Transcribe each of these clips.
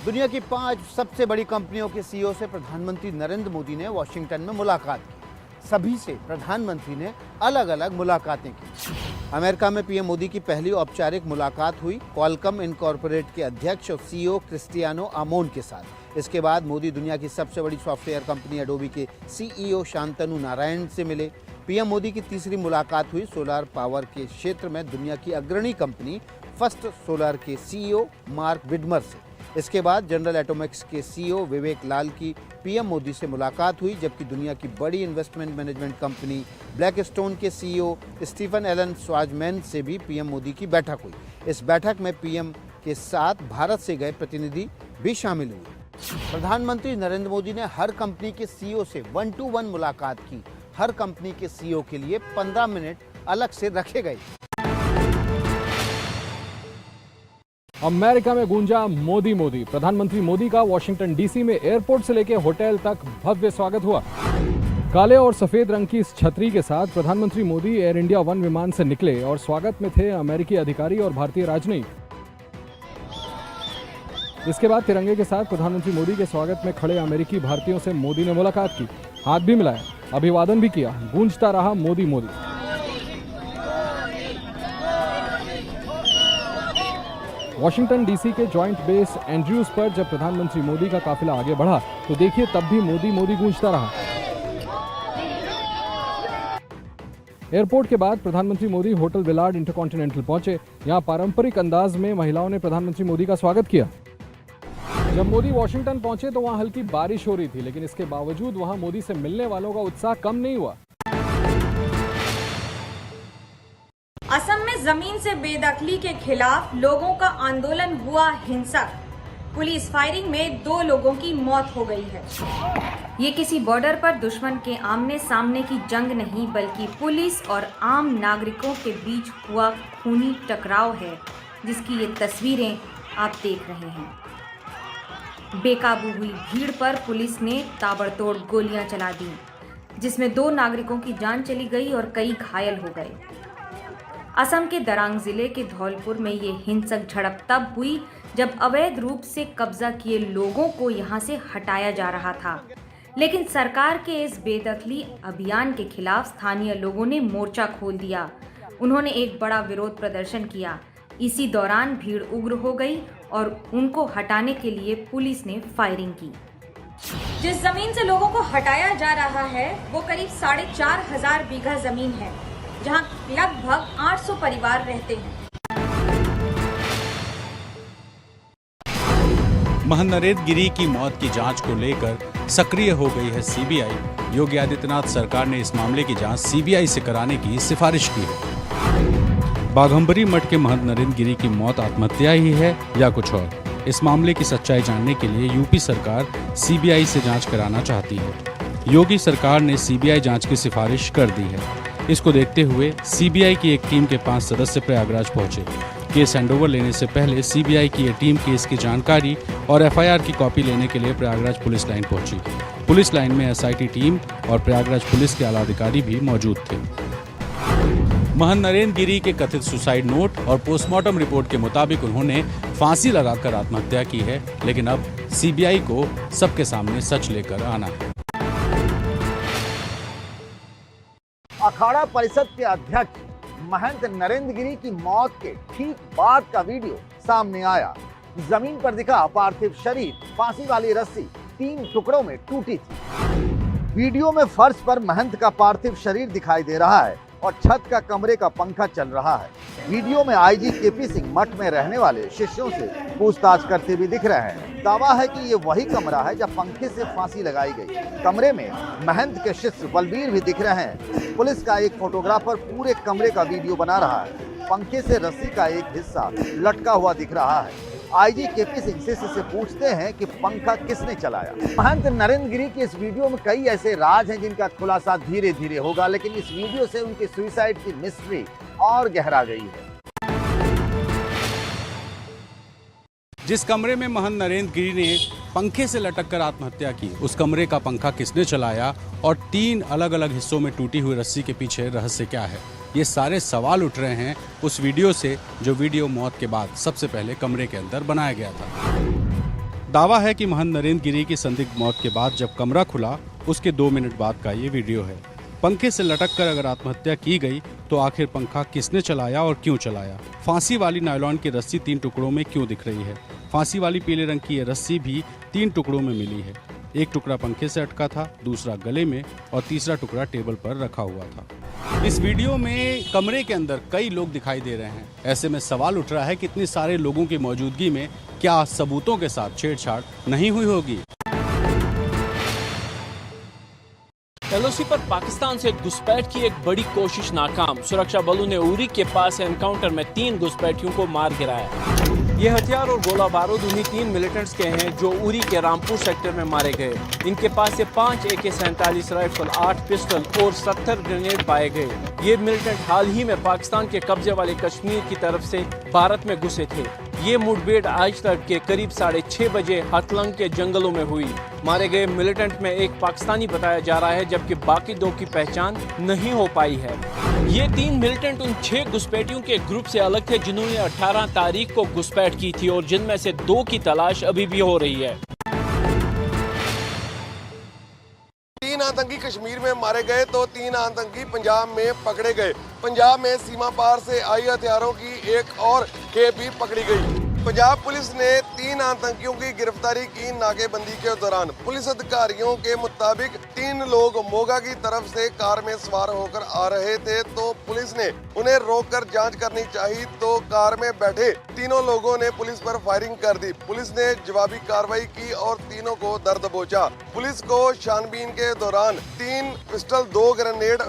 दुनिया की 5 सबसे बड़ी कंपनियों के सीईओ से प्रधानमंत्री नरेंद्र मोदी ने वॉशिंगटन में मुलाकात की। सभी से प्रधानमंत्री ने अलग अलग मुलाकातें की। अमेरिका में पीएम मोदी की पहली औपचारिक मुलाकात हुई क्वालकॉम इनकॉर्पोरेट के अध्यक्ष और सीईओ क्रिस्टियानो आमोन के साथ। इसके बाद मोदी दुनिया की सबसे बड़ी सॉफ्टवेयर कंपनी एडोबी के सीईओ शांतनु नारायण से मिले। पीएम मोदी की तीसरी मुलाकात हुई सोलर पावर के क्षेत्र में दुनिया की अग्रणी कंपनी फर्स्ट सोलर के सीईओ मार्क विडमर से। इसके बाद जनरल एटॉमिक्स के सीईओ विवेक लाल की पीएम मोदी से मुलाकात हुई, जबकि दुनिया की बड़ी इन्वेस्टमेंट मैनेजमेंट कंपनी ब्लैकस्टोन के सीईओ स्टीफन एलन स्वाजमैन से भी पीएम मोदी की बैठक हुई। इस बैठक में पीएम के साथ भारत से गए प्रतिनिधि भी शामिल हुए। प्रधानमंत्री नरेंद्र मोदी ने हर कंपनी के सीईओ से 1-to-1 मुलाकात की। हर कंपनी के सीईओ के लिए 15 मिनट अलग से रखे गए। अमेरिका में गूंजा मोदी मोदी। प्रधानमंत्री मोदी का वॉशिंगटन डीसी में एयरपोर्ट से लेकर होटल तक भव्य स्वागत हुआ। काले और सफेद रंग की इस छतरी के साथ प्रधानमंत्री मोदी एयर इंडिया 1 विमान से निकले और स्वागत में थे अमेरिकी अधिकारी और भारतीय राजनयिक। इसके बाद तिरंगे के साथ प्रधानमंत्री मोदी के स्वागत में खड़े अमेरिकी भारतीयों से मोदी ने मुलाकात की, हाथ भी मिलाया, अभिवादन भी किया। गूंजता रहा मोदी मोदी। वॉशिंगटन डीसी के जॉइंट बेस एंड्रयूज पर जब प्रधानमंत्री मोदी का काफिला आगे बढ़ा तो देखिए तब भी मोदी मोदी गूंजता रहा। एयरपोर्ट के बाद प्रधानमंत्री मोदी होटल विलार्ड इंटरकॉन्टिनेंटल पहुंचे। यहां पारंपरिक अंदाज में महिलाओं ने प्रधानमंत्री मोदी का स्वागत किया। जब मोदी वॉशिंगटन पहुंचे तो वहां हल्की बारिश हो रही थी, लेकिन इसके बावजूद वहां मोदी से मिलने वालों का उत्साह कम नहीं हुआ। असम में जमीन से बेदखली के खिलाफ लोगों का आंदोलन हुआ हिंसक। पुलिस फायरिंग में 2 लोगों की मौत हो गई है। ये किसी बॉर्डर पर दुश्मन के आमने सामने की जंग नहीं, बल्कि पुलिस और आम नागरिकों के बीच हुआ खूनी टकराव है, जिसकी ये तस्वीरें आप देख रहे हैं। बेकाबू हुई भीड़ पर पुलिस ने ताबड़तोड़ गोलियां चला दी, जिसमें 2 नागरिकों की जान चली गई और कई घायल हो गए। असम के दरांग जिले के धौलपुर में ये हिंसक झड़प तब हुई जब अवैध रूप से कब्जा किए लोगों को यहां से हटाया जा रहा था, लेकिन सरकार के इस बेदखली अभियान के खिलाफ स्थानीय लोगों ने मोर्चा खोल दिया। उन्होंने एक बड़ा विरोध प्रदर्शन किया। इसी दौरान भीड़ उग्र हो गई और उनको हटाने के लिए पुलिस ने फायरिंग की। जिस जमीन से लोगों को हटाया जा रहा है वो करीब 4,500 बीघा जमीन है, जहां लगभग 800 परिवार रहते हैं। महंत नरेंद्र गिरी की मौत की जांच को लेकर सक्रिय हो गई है सीबीआई। योगी आदित्यनाथ सरकार ने इस मामले की जांच सीबीआई से कराने की सिफारिश की है। बाघंबरी मठ के महंत नरेंद्र गिरी की मौत आत्महत्या ही है या कुछ और, इस मामले की सच्चाई जानने के लिए यूपी सरकार सीबीआई से जांच कराना चाहती है। योगी सरकार ने सीबीआई जांच की सिफारिश कर दी है। इसको देखते हुए सीबीआई की एक टीम के 5 सदस्य प्रयागराज पहुंचे। केस हैंडओवर लेने से पहले सीबीआई की ये टीम केस की जानकारी और एफआईआर की कॉपी लेने के लिए प्रयागराज पुलिस लाइन पहुंची। पुलिस लाइन में एसआईटी टीम और प्रयागराज पुलिस के आला अधिकारी भी मौजूद थे। महंत नरेंद्र गिरी के कथित सुसाइड नोट और पोस्टमार्टम रिपोर्ट के मुताबिक उन्होंने फांसी लगाकर आत्महत्या की है, लेकिन अब सीबीआई को सबके सामने सच लेकर आना है। अखाड़ा परिषद के अध्यक्ष महंत नरेंद्र गिरी की मौत के ठीक बाद का वीडियो सामने आया। जमीन पर दिखा पार्थिव शरीर, फांसी वाली रस्सी 3 टुकड़ों में टूटी थी। वीडियो में फर्श पर महंत का पार्थिव शरीर दिखाई दे रहा है और छत का कमरे का पंखा चल रहा है। वीडियो में आईजी केपी सिंह मठ में रहने वाले शिष्यों से पूछताछ करते भी दिख रहे हैं। दावा है कि ये वही कमरा है जब पंखे से फांसी लगाई गई। कमरे में महंत के शिष्य बलबीर भी दिख रहे हैं। पुलिस का एक फोटोग्राफर पूरे कमरे का वीडियो बना रहा है। पंखे से रस्सी का एक हिस्सा लटका हुआ दिख रहा है। आईजी केपी सिंह शिष्य से पूछते हैं कि पंखा किसने चलाया। महंत नरेंद्र गिरी की इस वीडियो में कई ऐसे राज हैं जिनका खुलासा धीरे धीरे होगा, लेकिन इस वीडियो से उनकी सुसाइड की मिस्ट्री और गहरा गई है। जिस कमरे में महंत नरेंद्र गिरी ने पंखे से लटक कर आत्महत्या की, उस कमरे का पंखा किसने चलाया और 3 अलग अलग हिस्सों में टूटी हुई रस्सी के पीछे रहस्य क्या है, ये सारे सवाल उठ रहे हैं उस वीडियो से, जो वीडियो मौत के बाद सबसे पहले कमरे के अंदर बनाया गया था। दावा है कि महंत नरेंद्र गिरी की संदिग्ध मौत के बाद जब कमरा खुला उसके 2 मिनट बाद का ये वीडियो है। पंखे से लटक कर अगर आत्महत्या की गई तो आखिर पंखा किसने चलाया और क्यों चलाया? फांसी वाली नायलॉन की रस्सी 3 टुकड़ों में क्यों दिख रही है? फांसी वाली पीले रंग की ये रस्सी भी 3 टुकड़ों में मिली है। एक टुकड़ा पंखे से अटका था, दूसरा गले में और तीसरा टुकड़ा टेबल पर रखा हुआ था। इस वीडियो में कमरे के अंदर कई लोग दिखाई दे रहे हैं। ऐसे में सवाल उठ रहा है कि इतने सारे लोगों की मौजूदगी में क्या सबूतों के साथ छेड़छाड़ नहीं हुई होगी? एलओसी पर पाकिस्तान से घुसपैठ की एक बड़ी कोशिश नाकाम। सुरक्षा बलों ने उरी के पास एनकाउंटर में 3 घुसपैठियों को मार गिराया। ये हथियार और गोला बारूद उन्हीं 3 मिलिटेंट्स के हैं जो उरी के रामपुर सेक्टर में मारे गए। इनके पास से 5 AK-47 राइफल, 8 पिस्टल और 70 ग्रेनेड पाए गए। ये मिलिटेंट हाल ही में पाकिस्तान के कब्जे वाले कश्मीर की तरफ से भारत में घुसे थे। ये मुठभेड़ आज तक के करीब 6:30 बजे हथलंग के जंगलों में हुई। मारे गए मिलिटेंट में एक पाकिस्तानी बताया जा रहा है, जबकि बाकी 2 की पहचान नहीं हो पाई है। ये 3 मिलिटेंट उन 6 घुसपैठियों के ग्रुप से अलग थे जिन्होंने 18 तारीख को घुसपैठ की थी और जिनमें से 2 की तलाश अभी भी हो रही है। 3 आतंकी कश्मीर में मारे गए तो 3 आतंकी पंजाब में पकड़े गए। पंजाब में सीमा पार से आई हथियारों की एक और खेप भी पकड़ी गई। पंजाब पुलिस ने 3 आतंकियों की गिरफ्तारी की नाकेबंदी के दौरान। पुलिस अधिकारियों के मुताबिक 3 लोग मोगा की तरफ से कार में सवार होकर आ रहे थे तो पुलिस ने उन्हें रोककर जांच करनी चाहिए तो कार में बैठे तीनों लोगों ने पुलिस पर फायरिंग कर दी। पुलिस ने जवाबी कार्रवाई की और तीनों को दर दबोचा। पुलिस को छानबीन के दौरान 3 पिस्टल, 2 ग्रेनेड,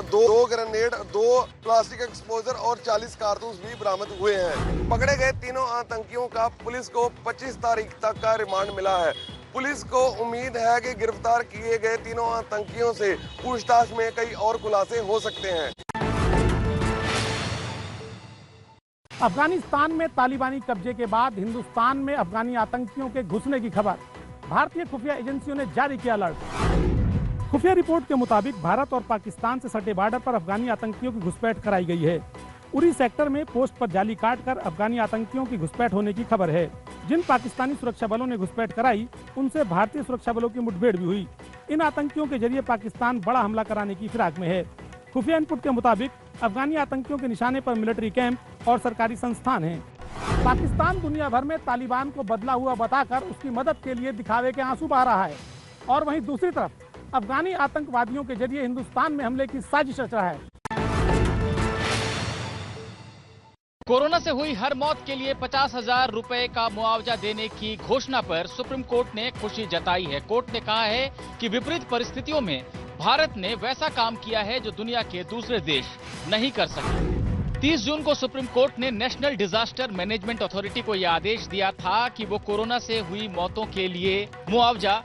2 प्लास्टिक एक्सपोजर और 40 कारतूस भी बरामद हुए हैं। पकड़े गए तीनों आतंकियों का पुलिस को 25 तारीख तक का रिमांड मिला है। पुलिस को उम्मीद है कि गिरफ्तार किए गए तीनों आतंकियों से पूछताछ में कई और खुलासे हो सकते हैं। अफगानिस्तान में तालिबानी कब्जे के बाद हिंदुस्तान में अफगानी आतंकियों के घुसने की खबर। भारतीय खुफिया एजेंसियों ने जारी किया अलर्ट। खुफिया रिपोर्ट के मुताबिक भारत और पाकिस्तान से सटे बॉर्डर पर अफगानी आतंकियों की घुसपैठ कराई गई है। उरी सेक्टर में पोस्ट पर जाली काटकर अफगानी आतंकियों की घुसपैठ होने की खबर है। जिन पाकिस्तानी सुरक्षा बलों ने घुसपैठ कराई उनसे भारतीय सुरक्षा बलों की मुठभेड़ भी हुई। इन आतंकियों के जरिए पाकिस्तान बड़ा हमला कराने की फिराक में है। खुफिया इनपुट के मुताबिक अफगानी आतंकियों के निशाने पर मिलिट्री कैंप और सरकारी संस्थान हैं। पाकिस्तान दुनिया भर में तालिबान को बदला हुआ बताकर उसकी मदद के लिए दिखावे के आंसू बहा रहा है और वहीं दूसरी तरफ अफगानी आतंकवादियों के जरिए हिंदुस्तान में हमले की साजिश रच रहा है। कोरोना से हुई हर मौत के लिए 50,000 रुपए का मुआवजा देने की घोषणा पर सुप्रीम कोर्ट ने खुशी जताई है। कोर्ट ने कहा है कि विपरीत परिस्थितियों में भारत ने वैसा काम किया है जो दुनिया के दूसरे देश नहीं कर सके। 30 जून को सुप्रीम कोर्ट ने नेशनल डिजास्टर मैनेजमेंट अथॉरिटी को यह आदेश दिया था कि वो कोरोना से हुई मौतों के लिए मुआवजा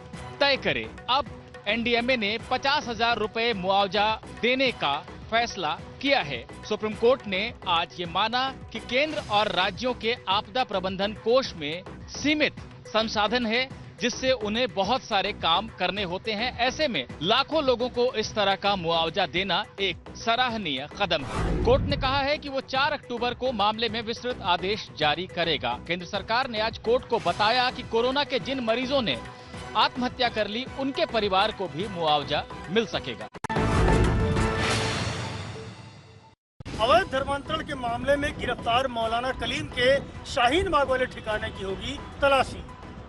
तय करे। अब एनडीएमए ने 50,000 रुपए मुआवजा देने का फैसला किया है। सुप्रीम कोर्ट ने आज ये माना कि केंद्र और राज्यों के आपदा प्रबंधन कोष में सीमित संसाधन है जिससे उन्हें बहुत सारे काम करने होते हैं। ऐसे में लाखों लोगों को इस तरह का मुआवजा देना एक सराहनीय कदम है। कोर्ट ने कहा है कि वो 4 अक्टूबर को मामले में विस्तृत आदेश जारी करेगा। केंद्र सरकार ने आज कोर्ट को बताया कि कोरोना के जिन मरीजों ने आत्महत्या कर ली उनके परिवार को भी मुआवजा मिल सकेगा। अवैध धर्मांतरण के मामले में गिरफ्तार मौलाना कलीम के शाहीन बाग वाले ठिकाने की होगी तलाशी।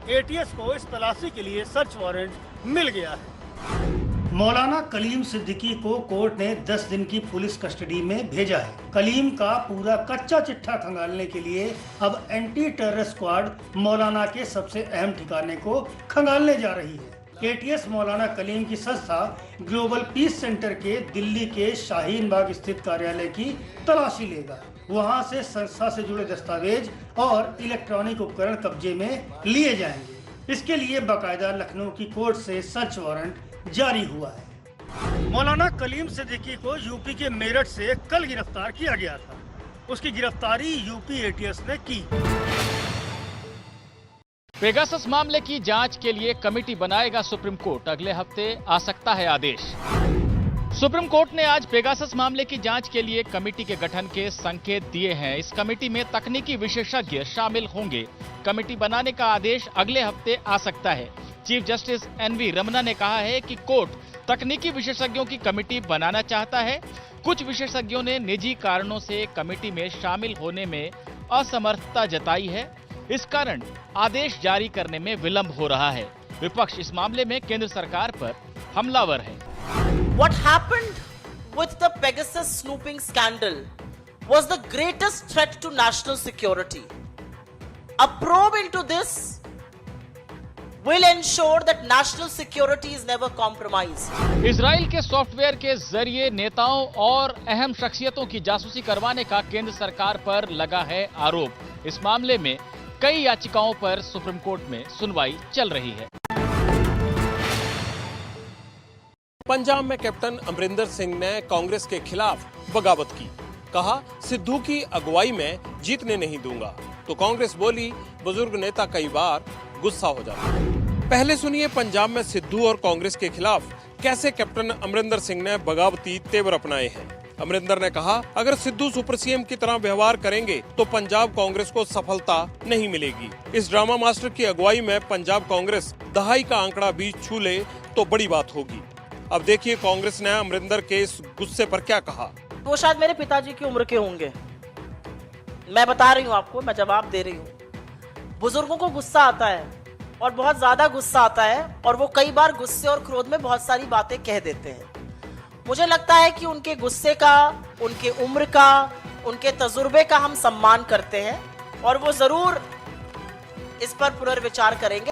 एटीएस को इस तलाशी के लिए सर्च वारंट मिल गया है। मौलाना कलीम सिद्दीकी को कोर्ट ने 10 दिन की पुलिस कस्टडी में भेजा है। कलीम का पूरा कच्चा चिट्ठा खंगालने के लिए अब एंटी टेरर स्क्वाड मौलाना के सबसे अहम ठिकाने को खंगालने जा रही है। एटीएस मौलाना कलीम की संस्था ग्लोबल पीस सेंटर के दिल्ली के शाहीन बाग स्थित कार्यालय की तलाशी लेगा। वहां से संस्था से जुड़े दस्तावेज और इलेक्ट्रॉनिक उपकरण कब्जे में लिए जाएंगे। इसके लिए बाकायदा लखनऊ की कोर्ट से सर्च वारंट जारी हुआ है। मौलाना कलीम सिद्दीकी को यूपी के मेरठ से कल गिरफ्तार किया गया था। उसकी गिरफ्तारी यूपी एटीएस ने की। पेगासस मामले की जांच के लिए कमेटी बनाएगा सुप्रीम कोर्ट। अगले हफ्ते आ सकता है आदेश। सुप्रीम कोर्ट ने आज पेगासस मामले की जांच के लिए कमेटी के गठन के संकेत दिए हैं। इस कमेटी में तकनीकी विशेषज्ञ शामिल होंगे। कमेटी बनाने का आदेश अगले हफ्ते आ सकता है। चीफ जस्टिस एनवी रमना ने कहा है कि कोर्ट तकनीकी विशेषज्ञों की कमेटी बनाना चाहता है। कुछ विशेषज्ञों ने निजी कारणों से कमेटी में शामिल होने में असमर्थता जताई है। इस कारण आदेश जारी करने में विलंब हो रहा है। विपक्ष इस मामले में केंद्र सरकार पर हमलावर है। What happened with the Pegasus snooping scandal was the greatest threat to national security. A probe into this will ensure that national security is never compromised. Israel के सॉफ्टवेयर के जरिए नेताओं और अहम शख्सियतों की जासूसी करवाने का केंद्र सरकार पर लगा है आरोप। इस मामले में कई याचिकाओं पर सुप्रीम कोर्ट में सुनवाई चल रही है। पंजाब में कैप्टन अमरिंदर सिंह ने कांग्रेस के खिलाफ बगावत की। कहा, सिद्धू की अगुवाई में जीतने नहीं दूंगा। तो कांग्रेस बोली, बुजुर्ग नेता कई बार गुस्सा हो जाता है। पहले सुनिए पंजाब में सिद्धू और कांग्रेस के खिलाफ कैसे कैप्टन अमरिंदर सिंह ने बगावती तेवर अपनाए हैं। अमरिंदर ने कहा, अगर सिद्धू सुपर सीएम की तरह व्यवहार करेंगे तो पंजाब कांग्रेस को सफलता नहीं मिलेगी। इस ड्रामा मास्टर की अगुवाई में पंजाब कांग्रेस दहाई का आंकड़ा भी छू ले तो बड़ी बात होगी। अब देखिए कांग्रेस ने अमरिंदर के इस गुस्से पर क्या कहा। वो शायद मेरे पिताजी की उम्र के होंगे। मैं बता रही हूँ आपको, मैं जवाब दे रही हूँ। बुजुर्गों को गुस्सा आता है और बहुत ज्यादा गुस्सा आता है और वो कई बार गुस्से और क्रोध में बहुत सारी बातें कह देते हैं। मुझे लगता है कि उनके गुस्से का, उनके उम्र का, उनके तजुर्बे का हम सम्मान करते हैं और वो जरूर इस पर पुनर्विचार करेंगे।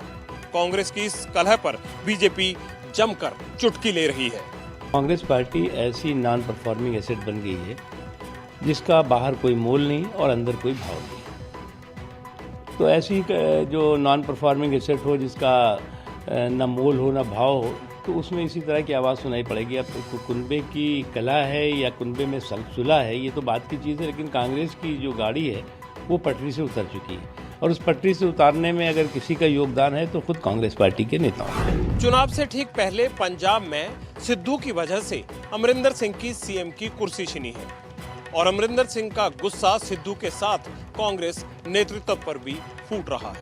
कांग्रेस की इस कलह पर बीजेपी जमकर चुटकी ले रही है। कांग्रेस पार्टी ऐसी नॉन परफॉर्मिंग एसेट बन गई है जिसका बाहर कोई मोल नहीं और अंदर कोई भाव नहीं। तो ऐसी जो नॉन परफॉर्मिंग एसेट हो, जिसका न मोल हो न भाव हो, तो उसमें इसी तरह की आवाज़ सुनाई पड़ेगी। अब कुनबे की कला है या कुनबे में सुलह है, ये तो बात की चीज़ है, लेकिन कांग्रेस की जो गाड़ी है वो पटरी से उतर चुकी है और उस पटरी से उतारने में अगर किसी का योगदान है तो खुद कांग्रेस पार्टी के नेताओं का। चुनाव से ठीक पहले पंजाब में सिद्धू की वजह से अमरिंदर सिंह की सीएम की कुर्सी छिनी है और अमरिंदर सिंह का गुस्सा सिद्धू के साथ कांग्रेस नेतृत्व पर भी फूट रहा है।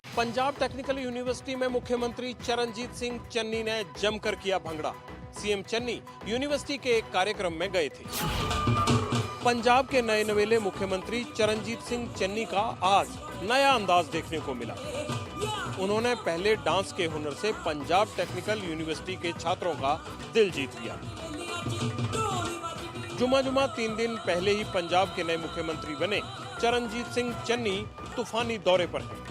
पंजाब टेक्निकल यूनिवर्सिटी में मुख्यमंत्री चरणजीत सिंह चन्नी ने जमकर किया भंगड़ा। सीएम चन्नी यूनिवर्सिटी के एक कार्यक्रम में गए थे। पंजाब के नए नवेले मुख्यमंत्री चरणजीत सिंह चन्नी का आज नया अंदाज देखने को मिला। उन्होंने पहले डांस के हुनर से पंजाब टेक्निकल यूनिवर्सिटी के छात्रों का दिल जीत लिया। जुमा 3 दिन पहले ही पंजाब के नए मुख्यमंत्री बने चरणजीत सिंह चन्नी तूफानी दौरे पर हैं।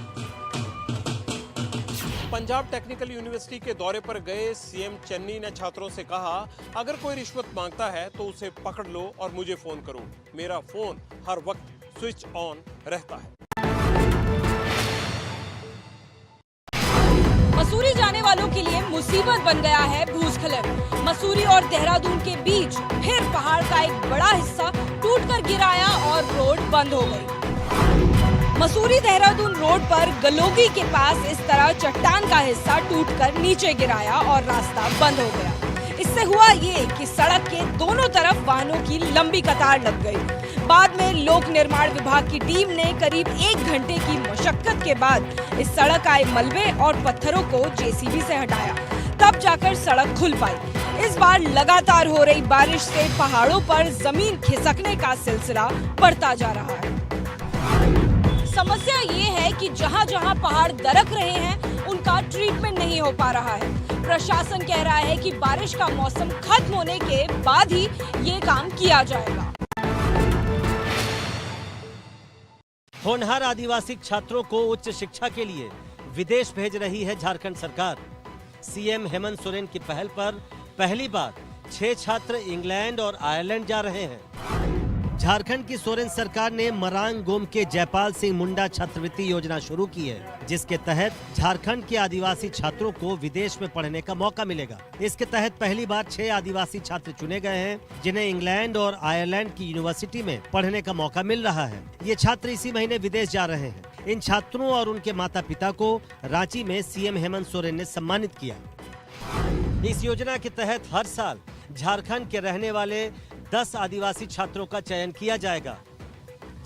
पंजाब टेक्निकल यूनिवर्सिटी के दौरे पर गए सीएम चन्नी ने छात्रों से कहा, अगर कोई रिश्वत मांगता है तो उसे पकड़ लो और मुझे फोन करो। मेरा फोन हर वक्त स्विच ऑन रहता है। मसूरी जाने वालों के लिए मुसीबत बन गया है भूस्खलन। मसूरी और देहरादून के बीच फिर पहाड़ का एक बड़ा हिस्सा टूटकर गिराया और रोड बंद हो गई। मसूरी देहरादून रोड पर गलोगी के पास इस तरह चट्टान का हिस्सा टूटकर नीचे गिराया और रास्ता बंद हो गया। इससे हुआ ये कि सड़क के दोनों तरफ वाहनों की लंबी कतार लग गई। बाद में लोक निर्माण विभाग की टीम ने करीब 1 घंटे की मशक्कत के बाद इस सड़क आए मलबे और पत्थरों को जेसीबी से हटाया, तब जाकर सड़क खुल पाई। इस बार लगातार हो रही बारिश से पहाड़ों पर जमीन खिसकने का सिलसिला बढ़ता जा रहा है। समस्या ये है कि जहां जहां पहाड़ दरक रहे हैं उनका ट्रीटमेंट नहीं हो पा रहा है। प्रशासन कह रहा है कि बारिश का मौसम खत्म होने के बाद ही ये काम किया जाएगा। होनहार आदिवासी छात्रों को उच्च शिक्षा के लिए विदेश भेज रही है झारखंड सरकार। सीएम हेमंत सोरेन की पहल पर पहली बार 6 छात्र इंग्लैंड और आयरलैंड जा रहे हैं। झारखंड की सोरेन सरकार ने मरांग गोम के जयपाल सिंह मुंडा छात्रवृत्ति योजना शुरू की है, जिसके तहत झारखंड के आदिवासी छात्रों को विदेश में पढ़ने का मौका मिलेगा। इसके तहत पहली बार 6 आदिवासी छात्र चुने गए हैं, जिन्हें इंग्लैंड और आयरलैंड की यूनिवर्सिटी में पढ़ने का मौका मिल रहा है। ये छात्र इसी महीने विदेश जा रहे हैं। इन छात्रों और उनके माता पिता को रांची में सीएम हेमंत सोरेन ने सम्मानित किया। इस योजना के तहत हर साल झारखंड के रहने वाले 10 आदिवासी छात्रों का चयन किया जाएगा।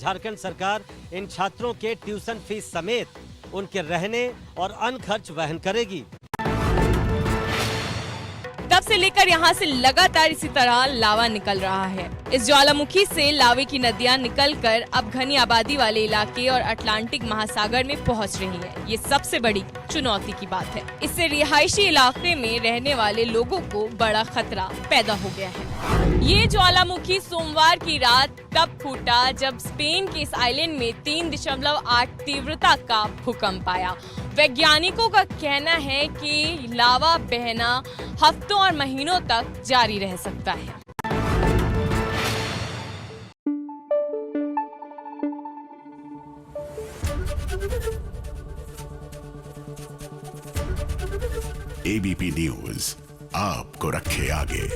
झारखंड सरकार इन छात्रों के ट्यूशन फीस समेत उनके रहने और अन्य खर्च वहन करेगी। तब से लेकर यहाँ से लगातार इसी तरह लावा निकल रहा है। इस ज्वालामुखी से लावे की नदियाँ निकलकर अब घनी आबादी वाले इलाके और अटलांटिक महासागर में पहुँच रही है। ये सबसे बड़ी चुनौती की बात है। इससे रिहायशी इलाके में रहने वाले लोगों को बड़ा खतरा पैदा हो गया है। ये ज्वालामुखी सोमवार की रात तब फूटा जब स्पेन के इस आइलैंड में 3.8 तीव्रता का भूकंप आया। वैज्ञानिकों का कहना है कि लावा बहना हफ्तों और महीनों तक जारी रह सकता है। एबीपी न्यूज आपको रखे आगे।